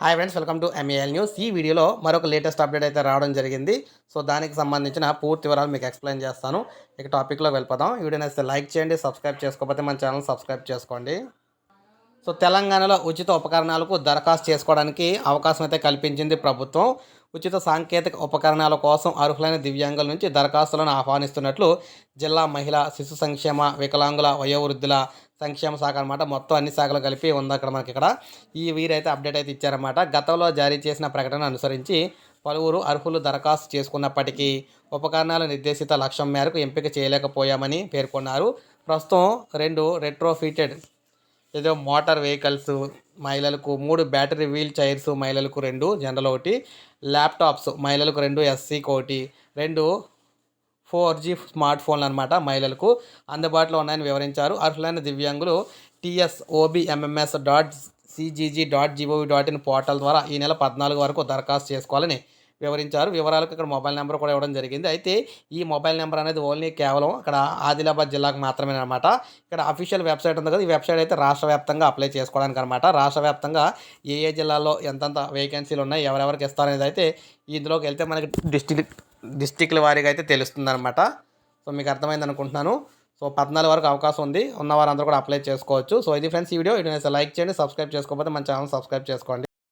Hi friends, welcome to MAL news. ఈ వీడియోలో మరొక లేటెస్ట్ అప్డేట్ అయితే రావడం జరిగింది. సో దానికి సంబంధించిన పూర్తి వివరాలు మీకు ఎక్స్ప్లెయిన్ చేస్తాను. ఇక టాపిక్లో వెళ్ళిపోదాం. వీడియోని అయితే లైక్ చేయండి, సబ్స్క్రైబ్ చేసుకోకపోతే మన ఛానల్ సబ్స్క్రైబ్ చేసుకోండి. సో తెలంగాణలో ఉచిత ఉపకరణాలకు దరఖాస్తు చేసుకోవడానికి అవకాశం అయితే కల్పించింది ప్రభుత్వం. ఉచిత సాంకేతిక ఉపకరణాల కోసం అర్హులైన దివ్యాంగుల నుంచి దరఖాస్తులను ఆహ్వానిస్తున్నట్లు జిల్లా మహిళా శిశు సంక్షేమ వికలాంగుల వయోవృద్ధుల సంక్షేమ శాఖ అనమాట. మొత్తం అన్ని శాఖలు కలిపి ఉంది అక్కడ మనకి. ఇక్కడ వీరైతే అప్డేట్ అయితే ఇచ్చారన్నమాట. గతంలో జారీ చేసిన ప్రకటన అనుసరించి పలువురు అర్హులు దరఖాస్తు చేసుకున్నప్పటికీ ఉపకరణాల నిర్దేశిత లక్ష్యం మేరకు ఎంపిక చేయలేకపోయామని పేర్కొన్నారు. ప్రస్తుతం 2 రెట్రోఫిటెడ్ ఏదో మోటార్ వెహికల్స్ మహిళలకు, 3 బ్యాటరీ వీల్ చైర్స్ మహిళలకు 2, జనరల్ ఒకటి, ల్యాప్టాప్స్ మహిళలకు 2, ఎస్సీకి ఒకటి, 2 4G స్మార్ట్ ఫోన్లు అనమాట మహిళలకు అందుబాటులో ఉన్నాయని వివరించారు. అర్హులైన దివ్యాంగులు tsobmms.cgg.gov.in పోర్టల్ ద్వారా ఈ నెల 14 వరకు దరఖాస్తు చేసుకోవాలని వివరించారు. వివరాలకు ఇక్కడ మొబైల్ నెంబర్ కూడా ఇవ్వడం జరిగింది. అయితే ఈ మొబైల్ నెంబర్ అనేది ఓన్లీ కేవలం అక్కడ ఆదిలాబాద్ జిల్లాకు మాత్రమే అనమాట. ఇక్కడ అఫీషియల్ వెబ్సైట్ ఉంది కదా, ఈ వెబ్సైట్ అయితే రాష్ట్ర వ్యాప్తంగా అప్లై చేసుకోవడానికి అనమాట. రాష్ట్ర వ్యాప్తంగా ఏ ఏ జిల్లాల్లో ఎంతంత వేకెన్సీలు ఉన్నాయి, ఎవరెవరికి ఇస్తారనేది అయితే ఇందులోకి వెళ్తే మనకి డిస్టిక్ల వారీగా అయితే తెలుస్తుంది అనమాట. సో మీకు అర్థమైంది అనుకుంటున్నాను. సో 14 వరకు అవకాశం ఉంది. ఉన్న వారందరూ కూడా అప్లై చేసుకోవచ్చు. సో ఇది ఫ్రెండ్స్ ఈ వీడియో. లైక్ చేయండి, సబ్స్క్రైబ్ చేసుకోకపోతే మన ఛానల్ సబ్స్క్రైబ్ చేసుకోండి.